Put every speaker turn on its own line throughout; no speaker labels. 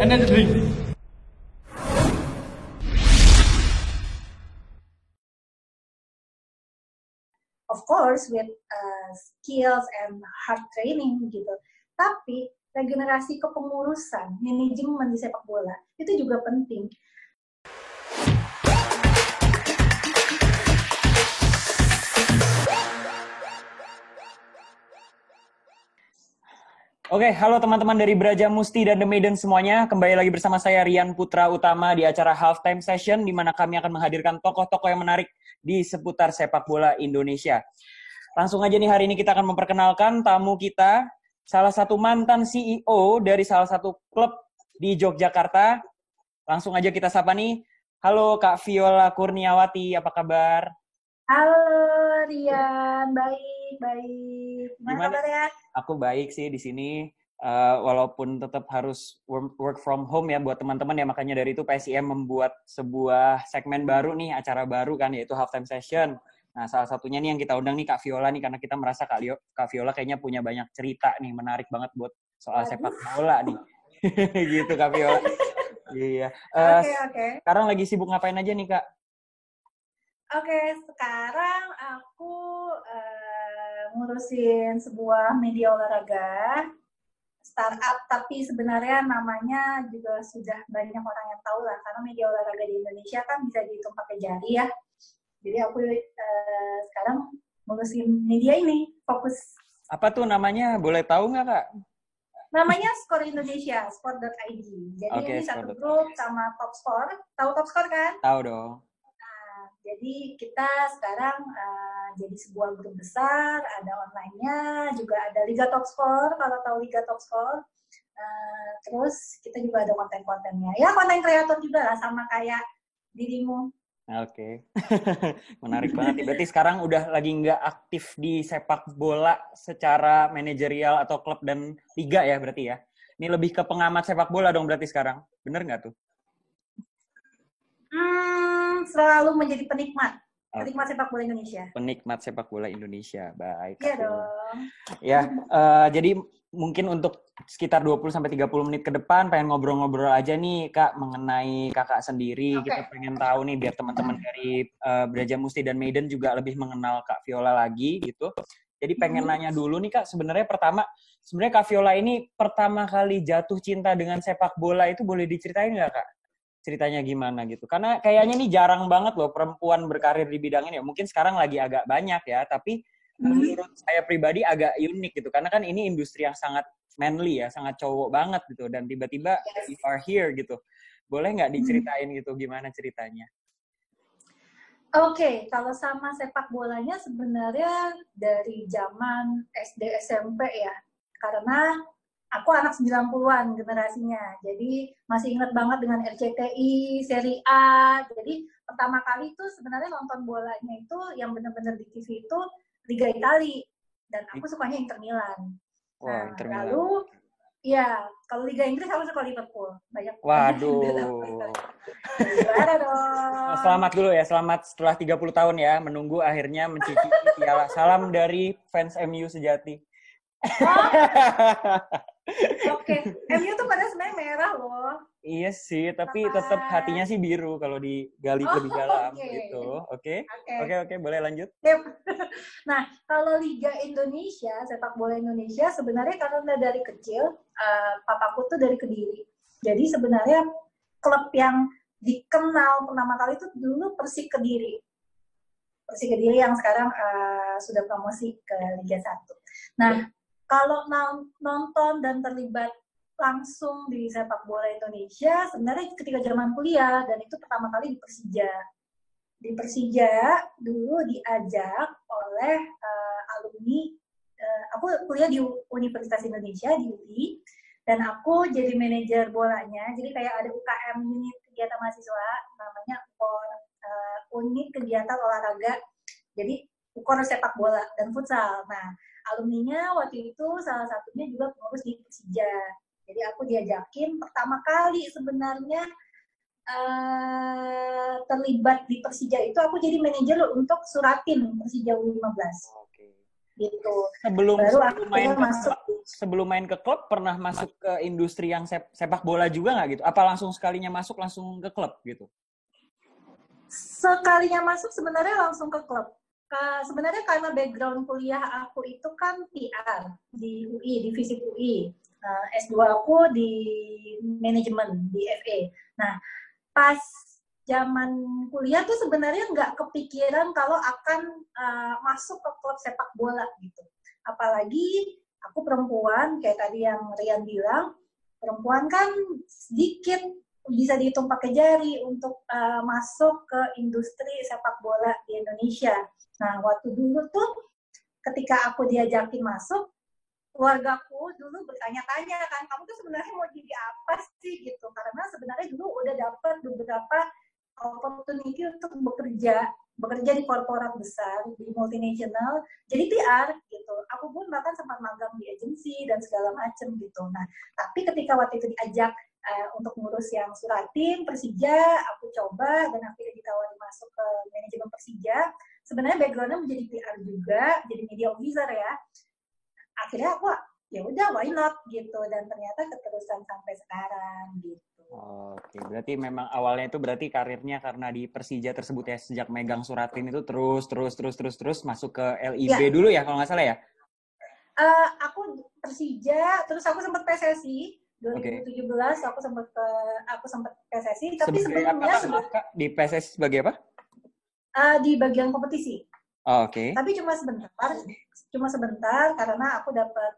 and drink.
Of course with skills and hard training gitu. Tapi regenerasi kepengurusan, manajemen di sepak bola itu juga penting.
Oke, halo teman-teman dari Braja Musti dan The Maiden semuanya. Kembali lagi bersama saya Rian Putra Utama di acara Halftime Session, di mana kami akan menghadirkan tokoh-tokoh yang menarik di seputar sepak bola Indonesia. Langsung aja nih, hari ini kita akan memperkenalkan tamu kita, salah satu mantan CEO dari salah satu klub di Yogyakarta. Langsung aja kita sapa nih. Halo Kak Viola Kurniawati, apa kabar?
Halo Rian, baik. Gimana kabarnya?
Aku baik sih di sini, walaupun tetap harus work from home ya buat teman-teman ya, makanya dari itu PSIM membuat sebuah segmen baru nih, acara baru kan, yaitu Halftime Session. Nah, salah satunya nih yang kita undang nih Kak Viola nih, karena kita merasa Kak Viola kayaknya punya banyak cerita nih, menarik banget buat soal sepak bola nih. Gitu Kak Viola. Iya.
Oke.
Sekarang lagi sibuk ngapain aja nih Kak?
Oke, sekarang aku ngurusin sebuah media olahraga startup, tapi sebenarnya namanya juga sudah banyak orang yang tahu lah, karena media olahraga di Indonesia kan bisa dihitung pakai jari ya. Jadi aku sekarang ngurusin media ini, fokus.
Apa tuh namanya? Boleh tahu nggak Kak?
Namanya Skor Indonesia, sport.id. Jadi ini satu grup sama Top Score. Tahu Top Score kan?
Tahu dong.
Jadi kita sekarang jadi sebuah grup besar, ada online-nya, juga ada Liga Top Score, kalau tahu Liga Top Score. Terus kita juga ada konten-kontennya. Ya, konten kreator juga lah, sama kayak dirimu.
Oke. Menarik banget. Berarti sekarang udah lagi nggak aktif di sepak bola secara manajerial atau klub dan liga ya berarti ya? Ini lebih ke pengamat sepak bola dong berarti sekarang. Bener nggak tuh?
Selalu menjadi penikmat sepak bola Indonesia.
Penikmat sepak bola Indonesia, baik.
Iya dong.
Ya, jadi mungkin untuk sekitar 20-30 menit ke depan pengen ngobrol-ngobrol aja nih Kak mengenai Kakak sendiri.
Okay.
Kita pengen tahu nih biar teman-teman dari Braja Musti dan Maiden juga lebih mengenal Kak Viola lagi gitu. Jadi pengen nanya dulu nih Kak, sebenarnya Kak Viola ini pertama kali jatuh cinta dengan sepak bola itu boleh diceritain nggak Kak? Ceritanya gimana gitu. Karena kayaknya nih jarang banget loh perempuan berkarir di bidang ini. Mungkin sekarang lagi agak banyak ya, tapi menurut saya pribadi agak unik gitu. Karena kan ini industri yang sangat manly ya, sangat cowok banget gitu. Dan tiba-tiba you are here gitu. Boleh nggak diceritain gitu gimana ceritanya?
Oke, kalau sama sepak bolanya sebenarnya dari zaman SD SMP ya. Karena aku anak 90-an generasinya, jadi masih ingat banget dengan RCTI, Serie A. Jadi pertama kali itu sebenarnya nonton bolanya itu yang benar-benar di TV itu Liga Italia, dan aku sukanya Inter Milan.
Wah, Inter Milan.
Lalu, ya kalau Liga Inggris aku suka Liverpool. Banyak.
Waduh.
Gimana dong?
Selamat dulu ya, selamat setelah 30 tahun ya, menunggu akhirnya mencicipi piala. Salam dari fans MU sejati.
Oke, MU tuh pada sebenarnya merah loh.
Iya sih, tapi tetap hatinya sih biru kalau digali lebih dalam gitu. Oke, boleh lanjut.
Nah, kalau Liga Indonesia, sepak bola Indonesia sebenarnya karena dari kecil, papaku tuh dari Kediri. Jadi sebenarnya klub yang dikenal pertama kali itu dulu Persik Kediri. Persik Kediri yang sekarang sudah promosi ke Liga 1. Nah, kalau nonton dan terlibat langsung di sepak bola Indonesia sebenarnya ketika zaman kuliah, dan itu pertama kali di Persija. Di Persija dulu diajak oleh alumni, aku kuliah di Universitas Indonesia di UI, dan aku jadi manajer bolanya. Jadi kayak ada UKM, unit kegiatan mahasiswa, namanya unit kegiatan olahraga. Jadi UKOR sepak bola dan futsal. Nah, alumninya waktu itu salah satunya juga pengurus di Persija. Jadi aku diajakin pertama kali sebenarnya terlibat di Persija itu, aku jadi manajer untuk Suratin Persija U15. gitu.
Sebelum
Baru
main
akhirnya
ke
masuk.
sebelum main ke klub pernah masuk ke industri yang sepak bola juga nggak gitu? Apa langsung sekalinya masuk langsung ke klub gitu?
Sekalinya masuk sebenarnya langsung ke klub. Sebenarnya karena background kuliah aku itu kan PR di UI, di FISIP UI. S2 aku di manajemen, di FE. Nah, pas zaman kuliah tuh sebenarnya nggak kepikiran kalau akan masuk ke klub sepak bola gitu. Apalagi aku perempuan, kayak tadi yang Rian bilang, perempuan kan sedikit bisa dihitung pakai jari untuk masuk ke industri sepak bola di Indonesia. Nah, waktu dulu tuh ketika aku diajakin masuk, keluargaku dulu bertanya-tanya kan, kamu tuh sebenarnya mau jadi apa sih gitu? Karena sebenarnya dulu udah dapat beberapa opportunity untuk bekerja di korporat besar, di multinasional, jadi PR gitu. Aku pun bahkan sempat magang di agensi dan segala macam gitu. Nah, tapi ketika waktu itu diajak untuk ngurus yang Suratim, Persija, aku coba dan akhirnya ditawari masuk ke manajemen Persija. Sebenarnya backgroundnya menjadi PR juga, jadi media officer ya. Akhirnya aku ya udah why not gitu, dan ternyata keterusan sampai sekarang gitu.
Oke, berarti memang awalnya itu berarti karirnya karena di Persija tersebut ya, sejak megang Suratin itu terus masuk ke LIB ya. Dulu ya kalau nggak salah ya?
Aku Persija, terus aku sempat PSSI 2017. Aku sempat PSSI, tapi sebelumnya
di PSSI sebagai apa?
Di bagian kompetisi.
Oke.
Tapi cuma sebentar karena aku dapat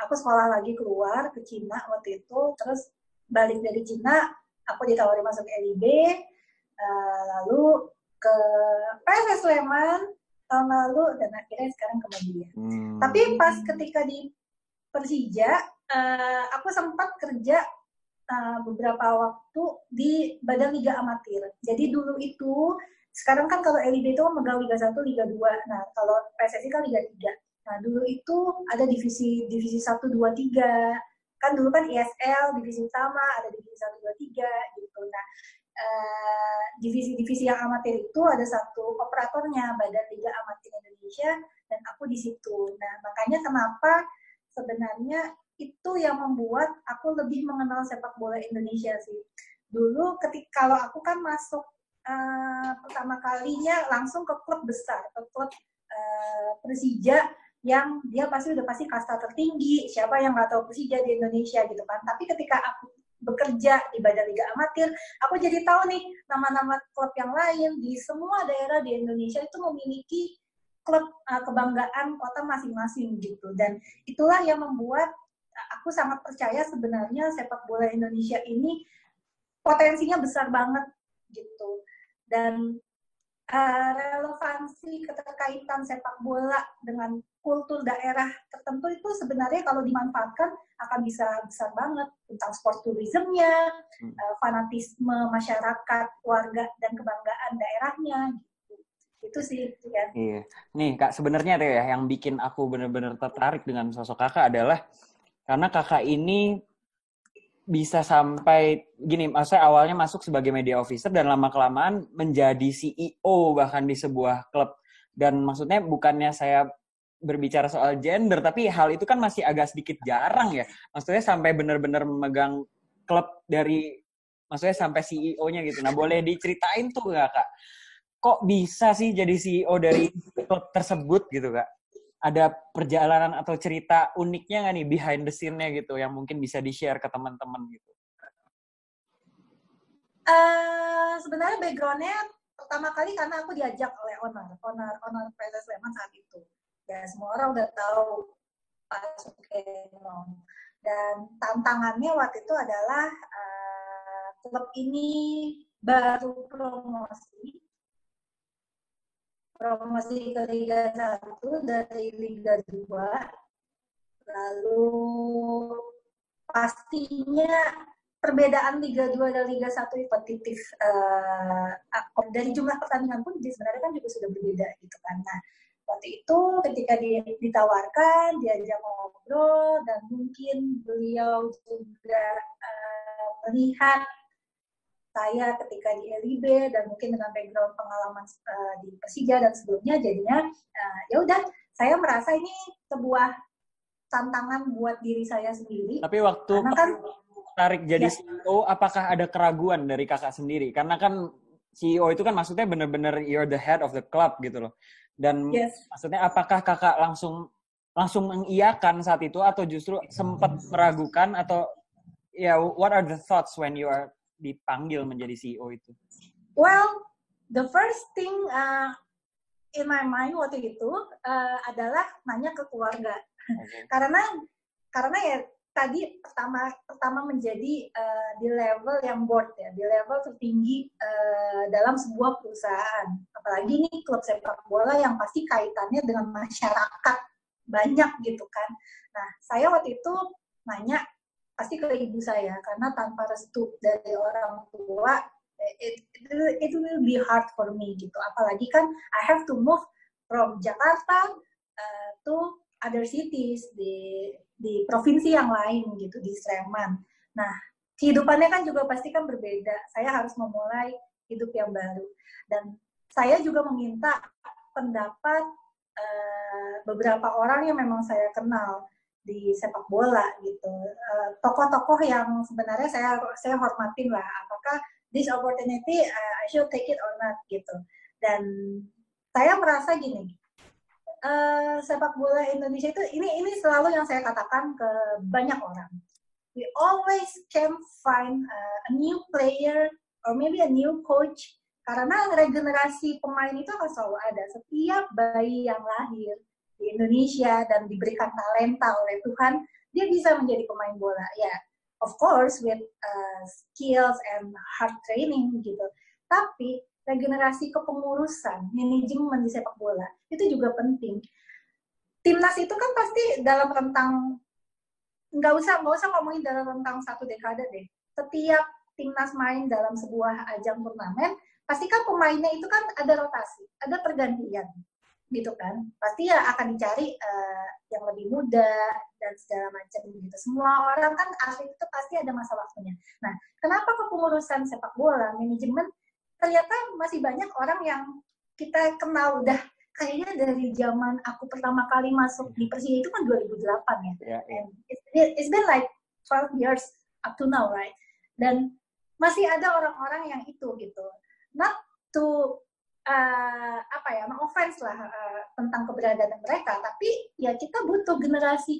aku sekolah lagi keluar ke Cina waktu itu, terus balik dari Cina aku ditawari masuk ke LIB, lalu ke PSS Sleman tahun lalu, dan akhirnya sekarang ke media. Tapi pas ketika di Persija, aku sempat kerja beberapa waktu di Badan Liga Amatir. Jadi dulu itu, sekarang kan kalau LIB itu megang Liga 1, Liga 2. Nah, kalau PSSI kan Liga 3. Nah, dulu itu ada divisi 1, 2, 3. Kan dulu kan ISL, divisi utama, ada divisi 1, 2, 3 gitu. Nah, divisi-divisi yang amatir itu ada satu operatornya, Badan Liga Amatir Indonesia, dan aku di situ. Nah, makanya kenapa sebenarnya itu yang membuat aku lebih mengenal sepak bola Indonesia sih. Dulu kalau aku kan masuk pertama kalinya langsung ke klub besar, ke klub Persija, yang dia udah pasti kasta tertinggi. Siapa yang nggak tahu Persija di Indonesia gitu kan. Tapi ketika aku bekerja di Badan Liga Amatir, aku jadi tahu nih nama-nama klub yang lain di semua daerah di Indonesia itu memiliki klub kebanggaan kota masing-masing gitu. Dan itulah yang membuat aku sangat percaya sebenarnya sepak bola Indonesia ini potensinya besar banget gitu. Dan relevansi keterkaitan sepak bola dengan kultur daerah tertentu itu sebenarnya kalau dimanfaatkan akan bisa besar banget, tentang sport tourismnya, fanatisme masyarakat, warga, dan kebanggaan daerahnya gitu. Itu sih kan.
Iya. Nih Kak, sebenarnya tuh ya yang bikin aku benar-benar tertarik dengan sosok Kakak adalah karena Kakak ini bisa sampai gini, maksudnya awalnya masuk sebagai media officer dan lama-kelamaan menjadi CEO bahkan di sebuah klub. Dan maksudnya bukannya saya berbicara soal gender, tapi hal itu kan masih agak sedikit jarang ya. Maksudnya sampai benar-benar memegang klub dari, maksudnya sampai CEO-nya gitu. Nah, boleh diceritain tuh nggak Kak? Kok bisa sih jadi CEO dari klub tersebut gitu Kak? Ada perjalanan atau cerita uniknya nggak nih behind the scene-nya gitu yang mungkin bisa di-share ke teman-teman gitu?
Sebenarnya background-nya pertama kali karena aku diajak oleh owner PSS Sleman saat itu. Ya semua orang udah tahu Pak Sukeno. Dan tantangannya waktu itu adalah klub ini baru promosi ke Liga 1 dari Liga 2. Lalu pastinya perbedaan Liga 2 dan Liga 1 kompetitif. Dari jumlah pertandingan pun sebenarnya kan juga sudah berbeda gitu kan. Nah, waktu itu ketika ditawarkan, diajak ngobrol, dan mungkin beliau juga melihat saya ketika di LIB dan mungkin dengan background pengalaman di Persija dan sebelumnya, jadinya ya udah saya merasa ini sebuah tantangan buat diri saya sendiri.
Tapi waktu
karena kan
tarik jadi
ya,
CEO, apakah ada keraguan dari kakak sendiri? Karena kan CEO itu kan maksudnya benar-benar you're the head of the club gitu loh. Dan
yes.
maksudnya apakah kakak langsung mengiyakan saat itu atau justru sempat meragukan atau ya what are the thoughts when you are dipanggil menjadi CEO itu?
Well, the first thing in my mind waktu itu adalah nanya ke keluarga. Okay. karena ya tadi pertama menjadi di level yang board ya, di level tertinggi dalam sebuah perusahaan. Apalagi ini klub sepak bola yang pasti kaitannya dengan masyarakat banyak gitu kan. Nah, saya waktu itu nanya pasti ke ibu saya karena tanpa restu dari orang tua it will be hard for me gitu. Apalagi kan I have to move from Jakarta to other cities di provinsi yang lain gitu, di Sleman. Nah, kehidupannya kan juga pasti kan berbeda. Saya harus memulai hidup yang baru. Dan saya juga meminta pendapat beberapa orang yang memang saya kenal di sepak bola gitu. Tokoh-tokoh yang sebenarnya saya hormatin lah. Apakah this opportunity I should take it or not gitu. Dan saya merasa gini, sepak bola Indonesia itu ini selalu yang saya katakan ke banyak orang. We always can find a new player or maybe a new coach karena regenerasi pemain itu akan selalu ada. Setiap bayi yang lahir di Indonesia dan diberikan talenta oleh Tuhan, dia bisa menjadi pemain bola. Ya, of course with skills and hard training gitu. Tapi regenerasi kepengurusan, manajemen di sepak bola, itu juga penting. Timnas itu kan pasti dalam rentang, nggak usah ngomongin dalam rentang 1 dekade deh. Setiap timnas main dalam sebuah ajang turnamen, pasti kan pemainnya itu kan ada rotasi, ada pergantian, gitu kan. Pasti ya akan dicari yang lebih muda dan segala macam gitu. Semua orang kan atlet itu pasti ada masa waktunya. Nah, kenapa kepengurusan sepak bola, manajemen ternyata masih banyak orang yang kita kenal udah kayaknya dari zaman aku pertama kali masuk di Persija itu kan 2008 ya. And it's been like 12 years up to now, right? Dan masih ada orang-orang yang itu gitu. Not to offense lah tentang keberadaan mereka, tapi ya kita butuh generasi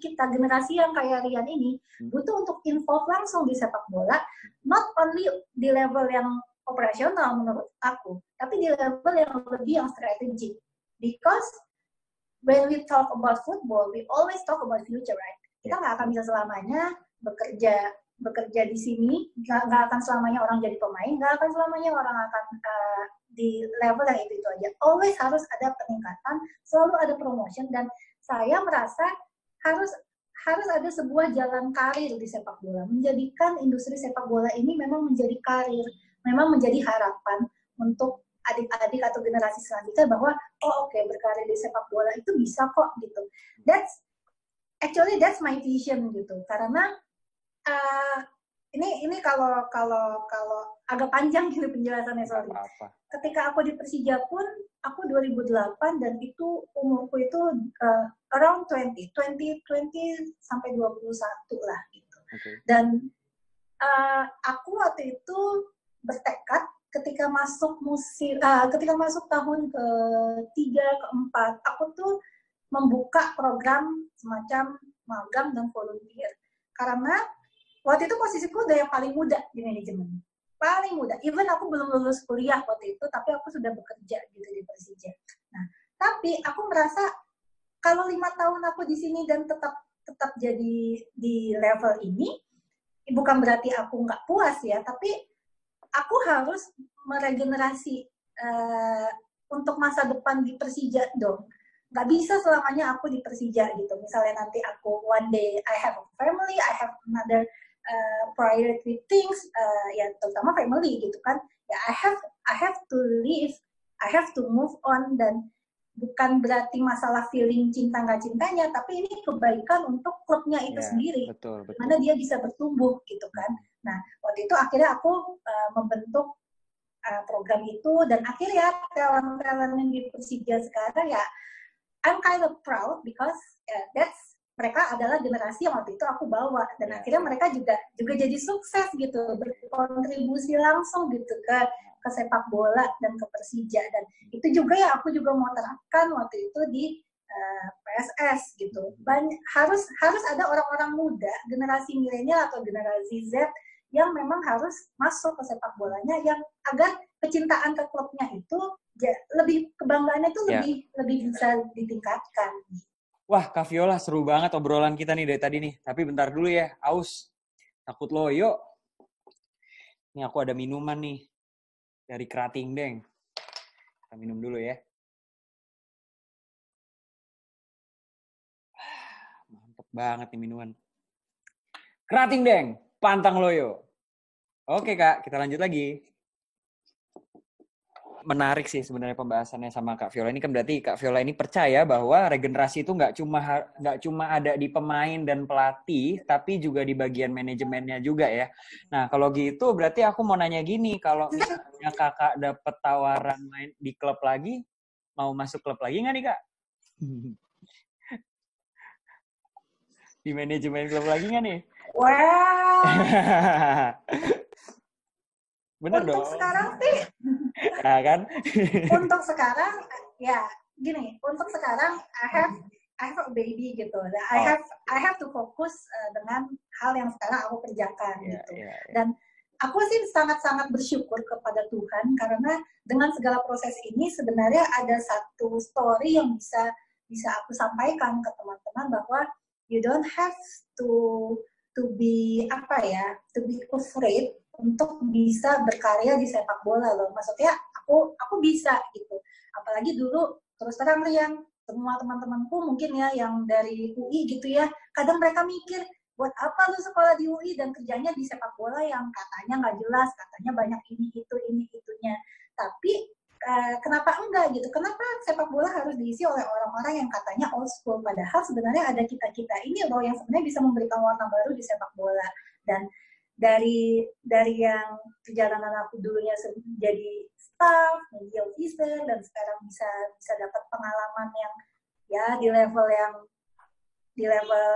yang kayak Rian ini butuh untuk involve langsung di sepak bola, not only di level yang operasional menurut aku, tapi di level yang lebih yang strategik. Because when we talk about football, we always talk about future, right? Kita nggak akan bisa selamanya bekerja di sini, nggak akan selamanya orang jadi pemain, nggak akan selamanya orang akan di level yang itu aja. Always harus ada peningkatan, selalu ada promotion, dan saya merasa harus ada sebuah jalan karir di sepak bola. Menjadikan industri sepak bola ini memang menjadi karir, memang menjadi harapan untuk adik-adik atau generasi selanjutnya bahwa berkarir di sepak bola itu bisa kok gitu. That's my vision gitu. Karena ini kalau agak panjang gitu penjelasannya, sorry. Ketika aku di Persija pun aku 2008 dan itu umurku itu around 20 sampai 21 lah gitu. Okay. Dan aku waktu itu bertekad ketika masuk tahun ke-3, ke-4, aku tuh membuka program semacam magang dan volunteer. Karena waktu itu posisiku udah yang paling muda di manajemen. Paling muda. Even aku belum lulus kuliah waktu itu, tapi aku sudah bekerja gitu di Persija. Nah, tapi aku merasa kalau 5 tahun aku di sini dan tetap jadi di level ini, bukan berarti aku nggak puas ya, tapi aku harus meregenerasi untuk masa depan di Persija dong. Nggak bisa selamanya aku di Persija gitu. Misalnya nanti aku one day I have a family, I have another priority things, ya terutama family gitu kan. Ya I have to leave, I have to move on, dan bukan berarti masalah feeling cinta nggak cintanya, tapi ini kebaikan untuk klubnya itu sendiri.
Betul.
Mana dia bisa bertumbuh gitu kan. Nah, waktu itu akhirnya aku membentuk program itu, dan akhirnya talent yang di Persija sekarang ya I'm kind of proud because mereka adalah generasi yang waktu itu aku bawa dan akhirnya mereka juga jadi sukses gitu, berkontribusi langsung gitu ke sepak bola dan ke Persija, dan itu juga ya aku juga mau terapkan waktu itu di PSS gitu. Harus ada orang-orang muda, generasi milenial atau generasi Z yang memang harus masuk ke sepak bolanya, yang agar kecintaan ke klubnya itu lebih, kebanggaannya itu lebih bisa ditingkatkan.
Wah, Kak Viola, seru banget obrolan kita nih dari tadi nih. Tapi bentar dulu ya, aus. Takut loyo. Ini aku ada minuman nih. Dari Krating Deng. Kita minum dulu ya. Mantep banget nih minuman. Krating Deng, pantang loyo. Oke Kak, kita lanjut lagi. Menarik sih sebenarnya pembahasannya sama Kak Viola. Ini kan berarti Kak Viola ini percaya bahwa regenerasi itu nggak cuma ada di pemain dan pelatih, tapi juga di bagian manajemennya juga ya. Nah kalau gitu berarti aku mau nanya gini, kalau misalnya Kakak dapet tawaran main di klub lagi, mau masuk klub lagi nggak nih Kak? Di manajemen klub lagi nggak nih?
Wow.
Bener
untuk
dong.
Sekarang sih.
Ya kan?
Untuk sekarang ya gini. Untuk sekarang I have a baby gitu. I have to fokus dengan hal yang sekarang aku kerjakan gitu. Dan aku sih sangat-sangat bersyukur kepada Tuhan karena dengan segala proses ini sebenarnya ada satu story yang bisa aku sampaikan ke teman-teman bahwa you don't have to be to be afraid untuk bisa berkarya di sepak bola loh. Maksudnya aku bisa gitu. Apalagi dulu terus terang Rian, semua teman-temanku mungkin ya yang dari UI gitu ya, kadang mereka mikir buat apa lu sekolah di UI dan kerjanya di sepak bola yang katanya nggak jelas, katanya banyak ini itunya. Tapi kenapa enggak gitu? Kenapa sepak bola harus diisi oleh orang-orang yang katanya old school? Padahal sebenarnya ada kita ini loh yang sebenarnya bisa memberikan warna baru di sepak bola. Dan dari yang perjalanan aku dulunya jadi staff, media officer, dan sekarang bisa dapat pengalaman yang ya di level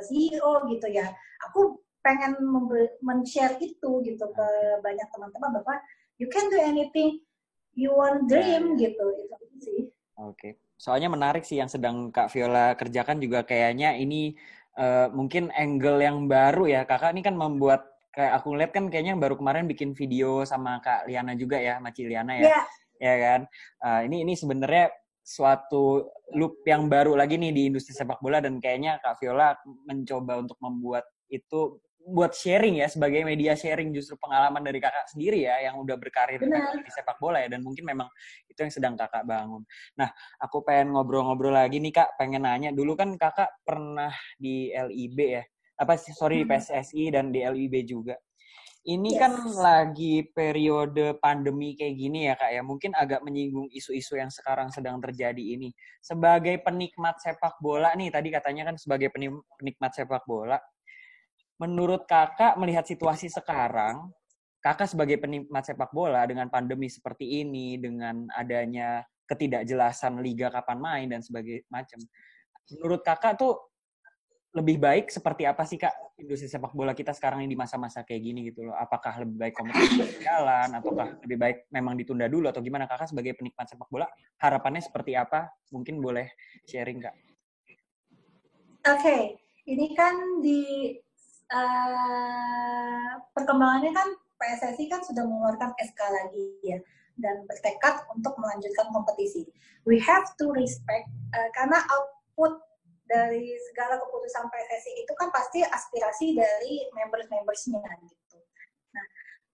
CEO gitu ya. Aku pengen men-share itu gitu ke banyak teman-teman bahwa you can do anything you want dream gitu itu sih.
Oke. Soalnya menarik sih yang sedang Kak Viola kerjakan juga kayaknya ini mungkin angle yang baru ya. Kakak ini kan membuat kayak aku lihat kan kayaknya baru kemarin bikin video sama Kak Liana juga ya, sama Ciliana ya.
Yeah.
Ya kan? Ini sebenarnya suatu loop yang baru lagi nih di industri sepak bola dan kayaknya Kak Viola mencoba untuk membuat itu buat sharing ya, sebagai media sharing justru pengalaman dari kakak sendiri ya yang udah berkarir di sepak bola ya, dan mungkin memang itu yang sedang kakak bangun. Nah, aku pengen ngobrol-ngobrol lagi nih Kak, pengen nanya, dulu kan kakak pernah di LIB ya, di PSSI dan di LIB juga. Ini kan lagi periode pandemi kayak gini ya Kak ya, mungkin agak menyinggung isu-isu yang sekarang sedang terjadi ini. Sebagai penikmat sepak bola nih, tadi katanya kan sebagai penikmat sepak bola, menurut kakak melihat situasi sekarang, kakak sebagai penikmat sepak bola dengan pandemi seperti ini, dengan adanya ketidakjelasan liga kapan main dan sebagainya macam, menurut kakak tuh lebih baik seperti apa sih Kak industri sepak bola kita sekarang ini di masa-masa kayak gini gitu loh? Apakah lebih baik kompetisi berjalan ataukah lebih baik memang ditunda dulu atau gimana? Kakak sebagai penikmat sepak bola harapannya seperti apa? Mungkin boleh sharing Kak.
Oke, ini kan di perkembangannya kan PSSI kan sudah mengeluarkan SK lagi ya dan bertekad untuk melanjutkan kompetisi. We have to respect karena output dari segala keputusan PSSI itu kan pasti aspirasi dari members-membersnya gitu. Nah,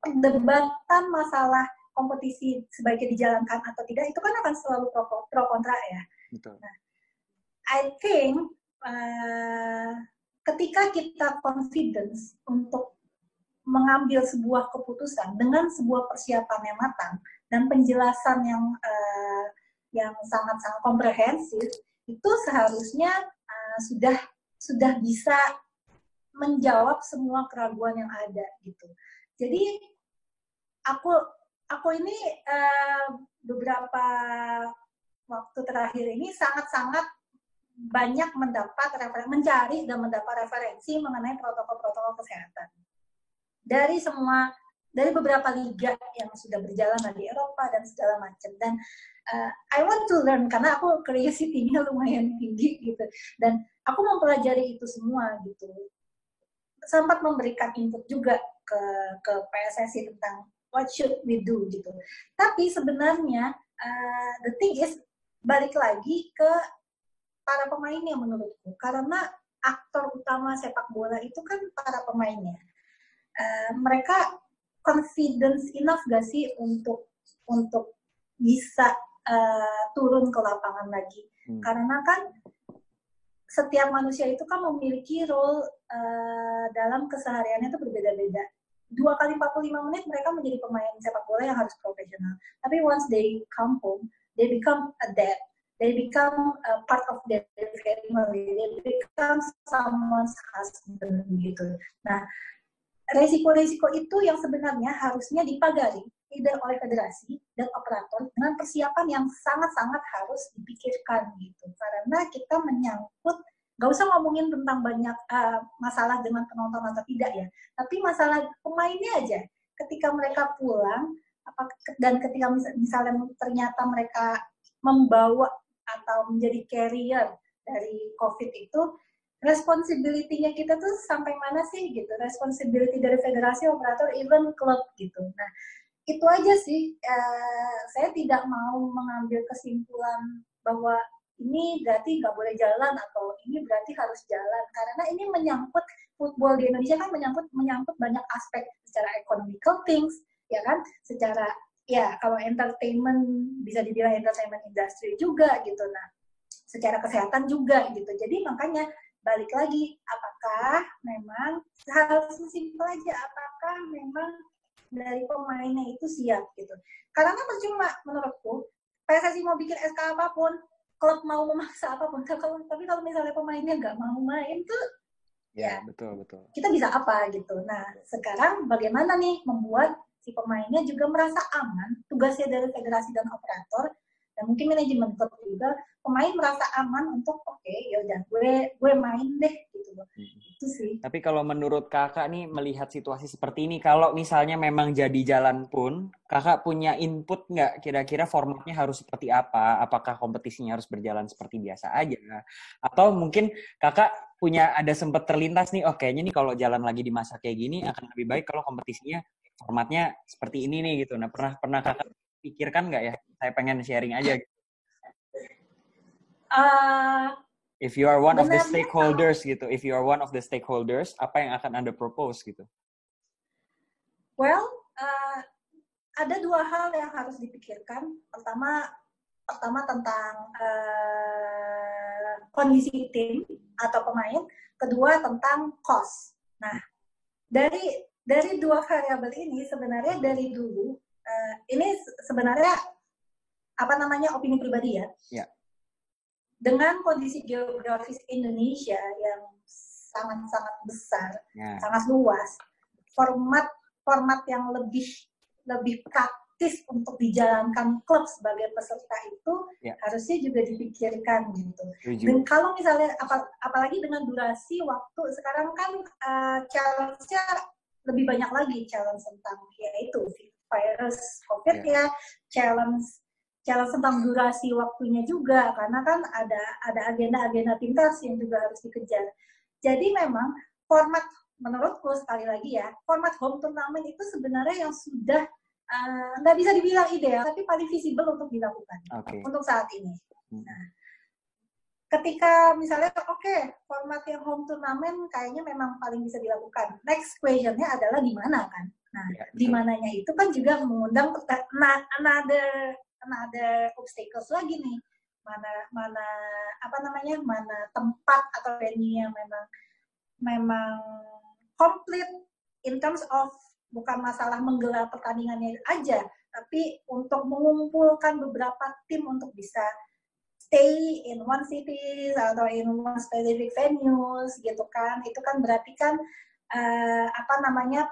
perdebatan masalah kompetisi sebaiknya dijalankan atau tidak itu kan akan selalu pro kontra ya.
Betul.
Nah, I think ketika kita confidence untuk mengambil sebuah keputusan dengan sebuah persiapan yang matang dan penjelasan yang sangat-sangat komprehensif, itu seharusnya sudah bisa menjawab semua keraguan yang ada gitu. Jadi aku ini beberapa waktu terakhir ini sangat-sangat banyak mencari dan mendapat referensi mengenai protokol-protokol kesehatan dari beberapa liga yang sudah berjalan di Eropa dan segala macam. Dan I want to learn karena aku curiosity-nya lumayan tinggi gitu, dan aku mempelajari itu semua gitu. Sempat memberikan input juga ke PSSI tentang what should we do gitu. Tapi sebenarnya the thing is balik lagi ke para pemainnya menurutku, karena aktor utama sepak bola itu kan para pemainnya. Mereka confidence enough gak sih untuk bisa turun ke lapangan lagi? Karena kan setiap manusia itu kan memiliki role dalam kesehariannya itu berbeda-beda. 2 kali 45 menit mereka menjadi pemain sepak bola yang harus profesional. Tapi once they come home, they become a dad. They become a part of their family. They become someone's husband gitu. Nah, resiko-resiko itu yang sebenarnya harusnya dipagari either oleh federasi dan operator dengan persiapan yang sangat-sangat harus dipikirkan gitu. Karena kita menyangkut, gak usah ngomongin tentang banyak masalah dengan penonton atau tidak ya, tapi masalah pemainnya aja. Ketika mereka pulang, dan ketika misalnya ternyata mereka membawa atau menjadi carrier dari COVID itu, responsibility-nya kita tuh sampai mana sih gitu, responsibility dari federasi, operator, even klub gitu. Nah, itu aja sih, saya tidak mau mengambil kesimpulan bahwa ini berarti nggak boleh jalan atau ini berarti harus jalan, karena ini menyangkut football di Indonesia kan menyangkut banyak aspek, secara economical things, ya kan, secara ya kalau entertainment bisa dibilang entertainment industry juga gitu, nah secara kesehatan juga gitu. Jadi makanya balik lagi, apakah memang hal sesimpel aja, apakah memang dari pemainnya itu siap gitu. Karena percuma menurutku, PSSI mau bikin SK apapun, klub mau memaksa apapun, tapi kalau misalnya pemainnya nggak mau main tuh, ya
betul.
kita bisa apa gitu. Nah, sekarang bagaimana nih membuat si pemainnya juga merasa aman, tugasnya dari federasi dan operator, dan mungkin manajemen klub juga, pemain merasa aman untuk yaudah gue main deh gitu loh. Itu sih.
Tapi kalau menurut kakak nih melihat situasi seperti ini, kalau misalnya memang jadi jalan pun, kakak punya input nggak kira-kira formatnya harus seperti apa? Apakah kompetisinya harus berjalan seperti biasa aja? Atau mungkin kakak punya ada sempat terlintas nih, kayaknya nih kalau jalan lagi di masa kayak gini akan lebih baik kalau kompetisinya formatnya seperti ini nih gitu. Nah, pernah kakak pikirkan nggak ya? Saya pengen sharing aja. If you are one of the stakeholders gitu, if you are one of the stakeholders, apa yang akan Anda propose gitu?
Well, ada 2 hal yang harus dipikirkan. Pertama tentang kondisi tim atau pemain. Kedua tentang cost. Nah, dari 2 variabel ini sebenarnya dari dulu, ini sebenarnya opini pribadi ya.
Yeah.
Dengan kondisi geografis Indonesia yang sangat-sangat besar, sangat luas, format yang lebih praktis untuk dijalankan klub sebagai peserta itu harusnya juga dipikirkan gitu. Dan kalau misalnya apalagi dengan durasi waktu sekarang kan challenge-nya lebih banyak lagi, challenge tentang yaitu virus COVID ya, challenge tentang durasi waktunya juga, karena kan ada agenda-agenda timnas yang juga harus dikejar. Jadi memang format, menurutku sekali lagi ya, format home tournament itu sebenarnya yang sudah nggak bisa dibilang ideal, tapi paling visible untuk dilakukan untuk saat ini. Nah, ketika misalnya format yang home tournament kayaknya memang paling bisa dilakukan. Next question-nya adalah di mana kan? Nah, di mananya itu kan juga mengundang ada obstacles lagi nih, mana tempat atau venue yang memang komplit in terms of bukan masalah menggelar pertandingannya aja, tapi untuk mengumpulkan beberapa tim untuk bisa stay in one city atau in one specific venues gitu kan. Itu kan berarti kan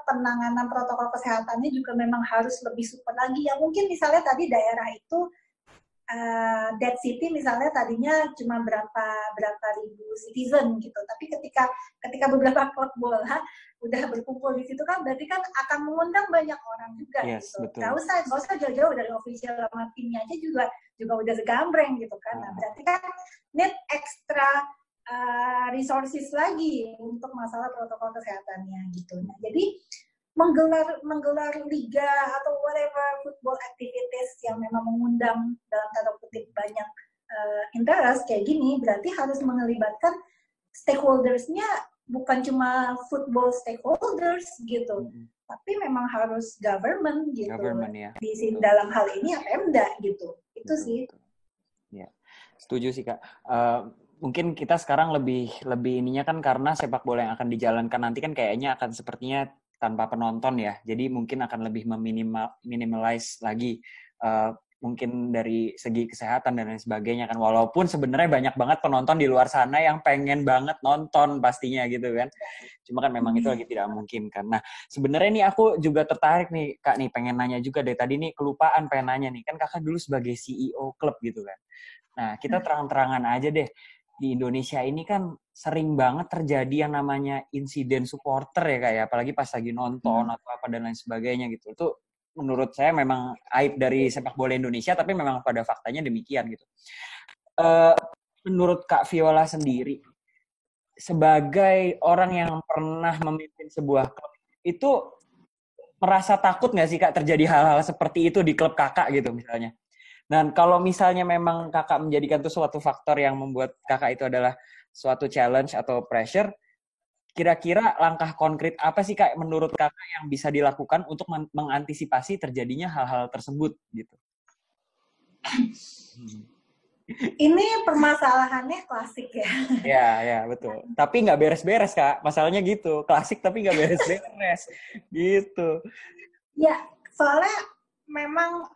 penanganan protokol kesehatannya juga memang harus lebih super lagi. Ya mungkin misalnya tadi daerah itu that city misalnya tadinya cuma berapa ribu citizen gitu, tapi ketika beberapa klub bola udah berkumpul di situ kan berarti kan akan mengundang banyak orang juga gitu. Nggak usah jauh-jauh dari official sama timnya aja juga udah segambreng gitu kan. Nah berarti kan need extra resources lagi untuk masalah protokol kesehatannya gitu. Nah jadi menggelar liga atau whatever football activities yang memang mengundang dalam tanda kutip banyak interest kayak gini berarti harus melibatkan stakeholders-nya bukan cuma football stakeholders gitu, tapi memang harus government gitu.
Ya.
Di sini dalam hal ini Pemda gitu. Itu sih.
Ya, setuju sih Kak. Mungkin kita sekarang lebih ininya kan karena sepak bola yang akan dijalankan nanti kan kayaknya akan sepertinya tanpa penonton ya, jadi mungkin akan lebih minimalize lagi mungkin dari segi kesehatan dan lain sebagainya kan, walaupun sebenarnya banyak banget penonton di luar sana yang pengen banget nonton pastinya gitu kan, cuma kan memang itu lagi tidak mungkin kan. Nah sebenarnya nih aku juga tertarik nih Kak nih, pengen nanya juga dari tadi nih, kelupaan pengen nanya nih, kan Kakak dulu sebagai CEO klub gitu kan. Nah kita terang-terangan aja deh, di Indonesia ini kan sering banget terjadi yang namanya insiden supporter ya Kak ya, apalagi pas lagi nonton atau apa dan lain sebagainya gitu. Itu menurut saya memang aib dari sepak bola Indonesia, tapi memang pada faktanya demikian gitu. Menurut Kak Viola sendiri, sebagai orang yang pernah memimpin sebuah klub, itu merasa takut nggak sih Kak terjadi hal-hal seperti itu di klub Kakak gitu misalnya? Dan kalau misalnya memang Kakak menjadikan itu suatu faktor yang membuat Kakak itu adalah suatu challenge atau pressure, kira-kira langkah konkret apa sih Kak menurut Kakak yang bisa dilakukan untuk mengantisipasi terjadinya hal-hal tersebut gitu?
Ini permasalahannya klasik ya.
Ya betul. Tapi nggak beres-beres Kak, masalahnya gitu. Klasik tapi nggak beres-beres gitu.
Ya, soalnya memang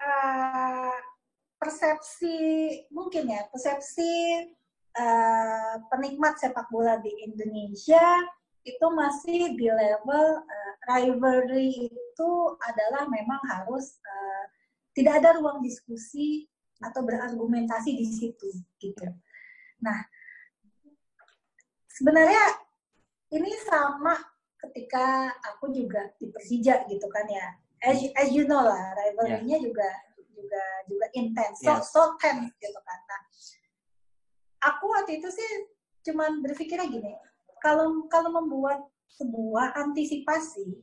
persepsi penikmat sepak bola di Indonesia itu masih di level rivalry itu adalah memang harus tidak ada ruang diskusi atau berargumentasi di situ gitu. Nah, sebenarnya ini sama ketika aku juga di Persija gitu kan ya. As you know lah, rivalry-nya juga intens, so tense gitu kan. Nah, aku waktu itu sih cuman berpikirnya gini, kalau membuat sebuah antisipasi,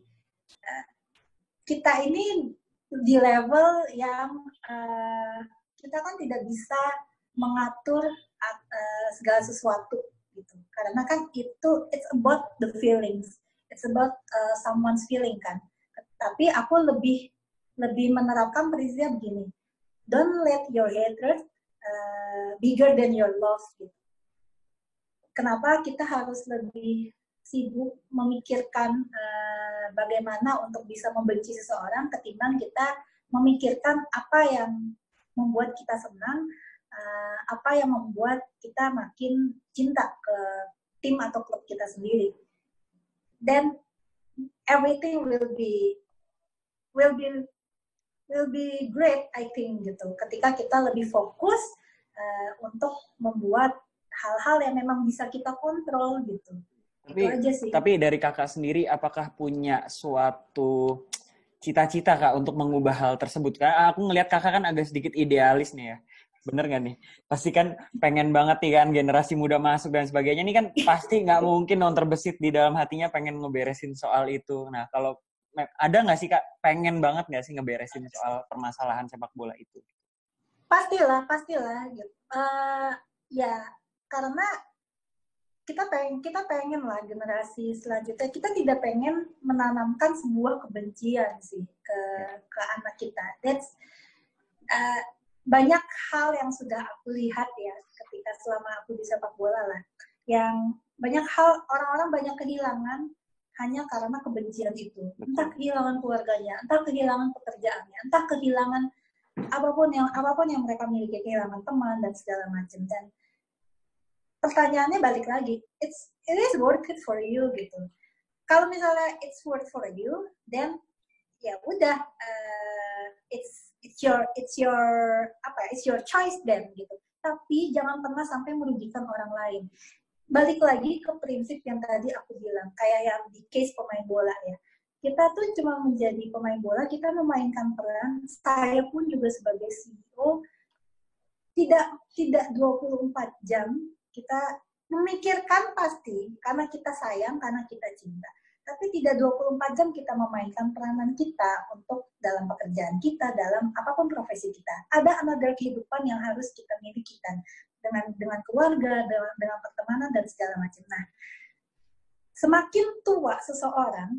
kita ini di level yang kita kan tidak bisa mengatur segala sesuatu gitu, karena kan it's about the feelings, it's about someone's feeling kan. Tapi aku lebih menerapkan prinsipnya begini, don't let your hatred bigger than your love gitu. Kenapa kita harus lebih sibuk memikirkan bagaimana untuk bisa membenci seseorang ketimbang kita memikirkan apa yang membuat kita senang, apa yang membuat kita makin cinta ke tim atau klub kita sendiri. Then everything will be great, I think gitu. Ketika kita lebih fokus untuk membuat hal-hal yang memang bisa kita kontrol gitu. Itu aja sih.
Tapi dari Kakak sendiri, apakah punya suatu cita-cita Kak untuk mengubah hal tersebut? Karena aku ngelihat Kakak kan agak sedikit idealis nih ya. Bener nggak nih? Pasti kan pengen banget nih kan generasi muda masuk dan sebagainya. Ini kan pasti nggak mungkin dong terbesit di dalam hatinya pengen ngeberesin soal itu. Nah kalau ada nggak sih Kak, pengen banget nggak sih ngeberesin soal permasalahan sepak bola itu?
Pastilah. Ya, karena kita pengen lah generasi selanjutnya, kita tidak pengen menanamkan sebuah kebencian sih ke anak kita. That's banyak hal yang sudah aku lihat ya ketika selama aku di sepak bola lah, yang banyak hal orang-orang banyak kehilangan hanya karena kebencian itu. Entah kehilangan keluarganya, entah kehilangan pekerjaannya, entah kehilangan apapun yang mereka miliki, kehilangan teman dan segala macam. Dan pertanyaannya balik lagi, it is worth it for you gitu. Kalau misalnya it's worth for you, then ya udah, it's your apa ya, it's your choice then gitu. Tapi jangan pernah sampai merugikan orang lain. Balik lagi ke prinsip yang tadi aku bilang, kayak yang di case pemain bola ya. Kita tuh cuma menjadi pemain bola, kita memainkan peran. Saya pun juga sebagai CEO tidak 24 jam kita memikirkan pasti karena kita sayang, karena kita cinta. Tapi tidak 24 jam kita memainkan peranan kita untuk dalam pekerjaan kita, dalam apapun profesi kita. Ada another kehidupan yang harus kita miliki kan, dengan keluarga, dengan pertemanan dan segala macam. Nah, semakin tua seseorang,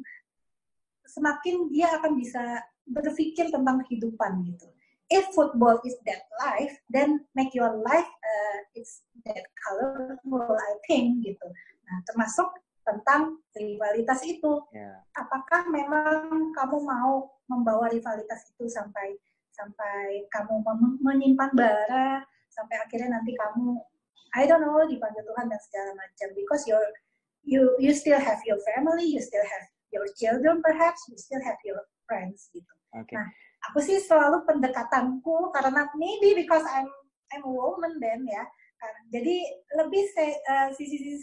semakin dia akan bisa berpikir tentang kehidupan gitu. If football is that life, then make your life it's that colorful, I think gitu. Nah, termasuk tentang rivalitas itu. Yeah. Apakah memang kamu mau membawa rivalitas itu sampai kamu menyimpan bara, sampai akhirnya nanti kamu, I don't know, dipanggil Tuhan dan segala macam. Because you still have your family, you still have your children perhaps, you still have your friends gitu. Okay. Nah, aku sih selalu pendekatanku karena maybe because I'm a woman then ya. Jadi lebih sisi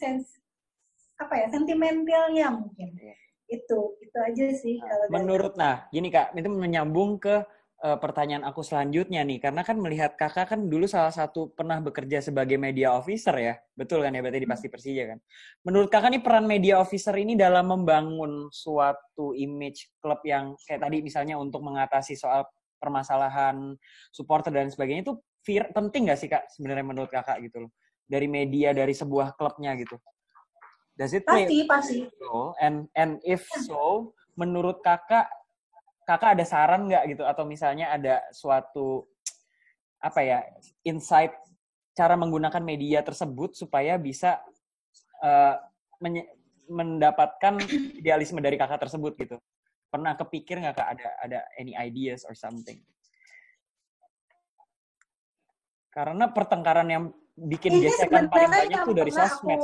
sentimentalnya mungkin. Itu aja sih kalau
menurut gini Kak, itu menyambung ke pertanyaan aku selanjutnya nih, karena kan melihat Kakak kan dulu salah satu pernah bekerja sebagai media officer ya, betul kan ya, berarti di Pasti Persija kan. Menurut Kakak nih peran media officer ini dalam membangun suatu image klub yang kayak tadi misalnya untuk mengatasi soal permasalahan supporter dan sebagainya itu penting nggak sih Kak sebenarnya menurut Kakak gitu loh, dari media, dari sebuah klubnya gitu? Does it
pasti.
So, and if so, menurut Kakak ada saran nggak gitu, atau misalnya ada suatu insight cara menggunakan media tersebut supaya bisa mendapatkan idealisme dari Kakak tersebut gitu? Pernah kepikir nggak Kak ada any ideas or something? Karena pertengkaran yang bikin gesekan paling banyak tuh dari sosmed.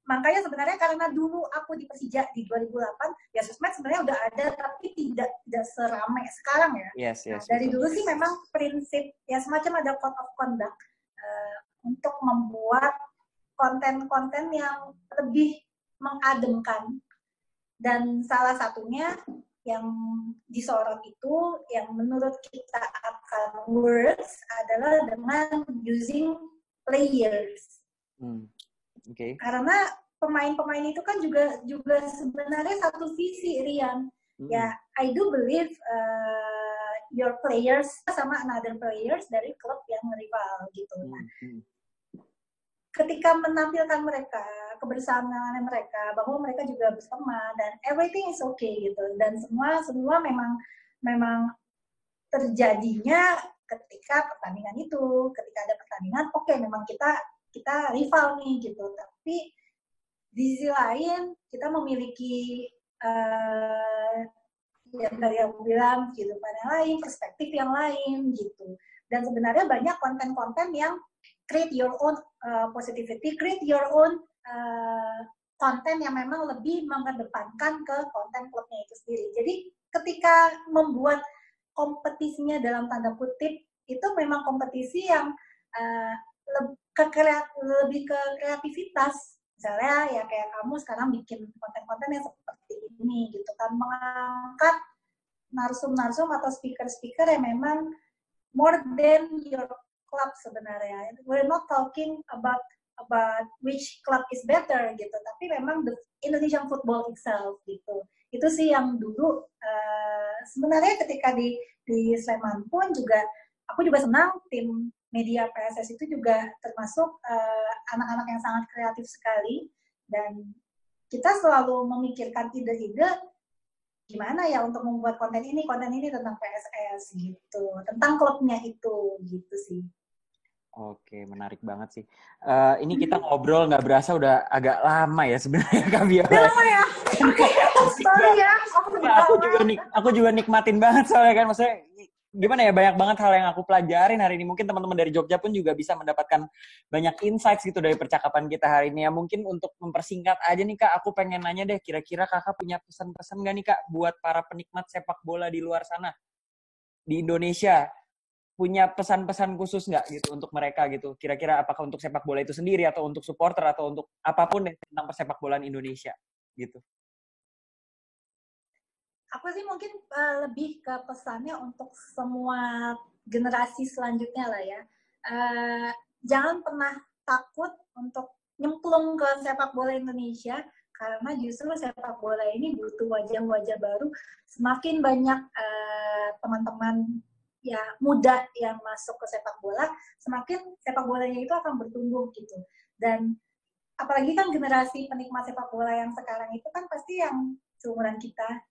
Makanya sebenarnya karena dulu aku di Persija di 2008, ya sosmed sebenarnya udah ada, tapi tidak seramai sekarang ya.
Yes,
dari dulu sih memang prinsip, ya semacam ada code of conduct untuk membuat konten-konten yang lebih mengademkan. Dan salah satunya yang disorot itu, yang menurut kita akan works adalah dengan using players.
Okay.
Karena pemain-pemain itu kan juga sebenarnya satu visi, Rian. Ya, I do believe your players sama another players dari klub yang rival gitu. Nah, ketika menampilkan mereka, kebersamaan mereka, bahwa mereka juga bersama dan everything is okay gitu. Dan semua memang terjadinya ketika pertandingan itu, ketika ada pertandingan, oke, memang kita rival nih gitu, tapi di sisi lain kita memiliki yang tadi aku bilang kehidupan yang lain, perspektif yang lain gitu. Dan sebenarnya banyak konten-konten yang create your own positivity, create your own konten yang memang lebih mengedepankan ke konten klubnya itu sendiri. Jadi ketika membuat kompetisinya dalam tanda kutip itu memang kompetisi yang lebih ke kreativitas. Misalnya ya kayak kamu sekarang bikin konten-konten yang seperti ini gitu kan, mengangkat narsum-narsum atau speaker-speaker yang memang more than your club sebenarnya. We're not talking about which club is better gitu, tapi memang the Indonesian football itself gitu. Itu sih yang dulu sebenarnya ketika di Sleman pun juga aku juga senang tim media PSS itu juga termasuk anak-anak yang sangat kreatif sekali, dan kita selalu memikirkan ide-ide gimana ya untuk membuat konten ini tentang PSS gitu, tentang klubnya itu gitu sih.
Oke, menarik banget sih. Ini kita ngobrol nggak berasa udah agak lama ya sebenarnya Kak Viola.
Lama ya? Oke, sorry ya.
Aku juga nikmatin banget soalnya kan, maksudnya gimana ya, banyak banget hal yang aku pelajarin hari ini. Mungkin teman-teman dari Jogja pun juga bisa mendapatkan banyak insights gitu dari percakapan kita hari ini ya. Mungkin untuk mempersingkat aja nih Kak, aku pengen nanya deh, kira-kira Kakak punya pesan-pesan nggak nih Kak buat para penikmat sepak bola di luar sana, di Indonesia? Punya pesan-pesan khusus nggak gitu untuk mereka gitu? Kira-kira apakah untuk sepak bola itu sendiri atau untuk supporter atau untuk apapun deh tentang persepak bolaan Indonesia gitu?
Aku sih mungkin lebih ke pesannya untuk semua generasi selanjutnya lah ya. Jangan pernah takut untuk nyemplung ke sepak bola Indonesia, karena justru sepak bola ini butuh wajah-wajah baru. Semakin banyak teman-teman ya muda yang masuk ke sepak bola, semakin sepak bolanya itu akan bertumbuh gitu. Dan apalagi kan generasi penikmat sepak bola yang sekarang itu kan pasti yang seumuran kita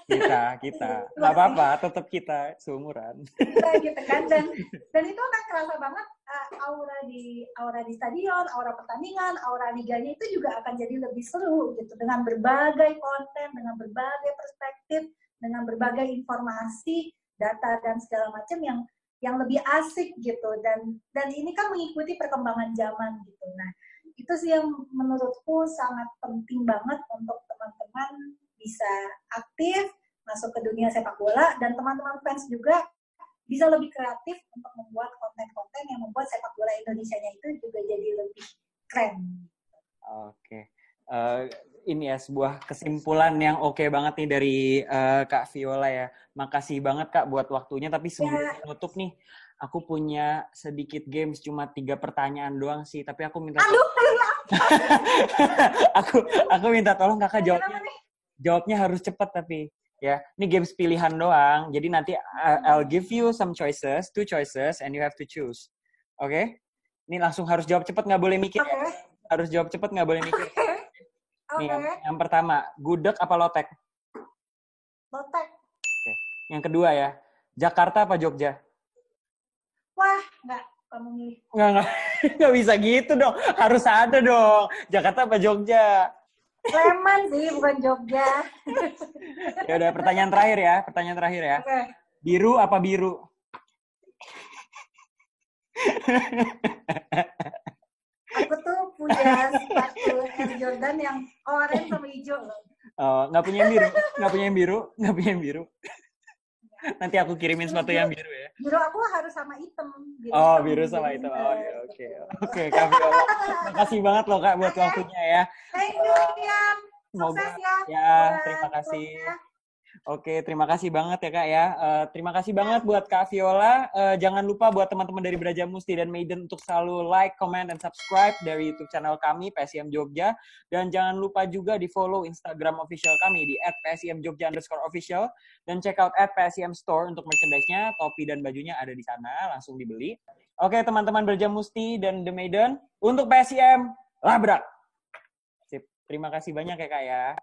nggak apa-apa, tetap kita seumuran
kita gitu kan. Dan itu akan kerasa banget aura di stadion, aura pertandingan, aura liganya itu juga akan jadi lebih seru gitu, dengan berbagai konten, dengan berbagai perspektif, dengan berbagai informasi, data dan segala macam yang lebih asik gitu. Dan ini kan mengikuti perkembangan zaman gitu. Nah, itu sih yang menurutku sangat penting banget untuk teman-teman bisa aktif masuk ke dunia sepak bola, dan teman-teman fans juga bisa lebih kreatif untuk membuat konten-konten yang membuat sepak bola Indonesianya itu juga jadi lebih keren.
Oke. Ini ya sebuah kesimpulan yang oke banget nih dari Kak Viola ya. Makasih banget Kak buat waktunya, tapi sebelum tutup nih, aku punya sedikit games, cuma 3 pertanyaan doang sih, tapi aku minta aku minta tolong Kakak jawabnya harus cepat, tapi ya, ini games pilihan doang. Jadi nanti I'll give you some choices, 2 choices, and you have to choose. Oke? Ini langsung harus jawab cepat, nggak boleh mikir ya. Harus jawab cepat, nggak boleh mikir. Nih, yang pertama, gudeg apa lotek?
Lotek.
Oke. Yang kedua ya, Jakarta apa Jogja?
Wah, nggak. Kamu milih.
Nggak bisa gitu dong. Harus ada dong. Jakarta apa Jogja?
Sleman sih, bukan Jogja.
Ya udah, pertanyaan terakhir ya.
Okay.
Biru apa biru?
Aku tuh punya sepatu Air Jordan yang oranye sama hijau loh.
Oh, nggak punya yang biru? Nanti aku kirimin sepatu yang biru ya.
Biru aku harus sama hitam.
Biru sama hitam. Oke, Kak Viola. Makasih banget loh Kak buat waktunya ya.
Thank you, Ian. Sukses ya.
Terima kasih. Oke, terima kasih banget ya Kak ya. Terima kasih banget buat Kak Viola. Jangan lupa buat teman-teman dari Braja Musti dan Maiden untuk selalu like, comment, dan subscribe dari YouTube channel kami, PSIM Jogja. Dan jangan lupa juga di follow Instagram official kami di @psimjogja_official. Dan check out @PSIM Store untuk merchandise-nya, topi dan bajunya ada di sana, langsung dibeli. Oke, teman-teman Braja Musti dan The Maiden, untuk PSIM, labrak! Sip, terima kasih banyak ya Kak ya.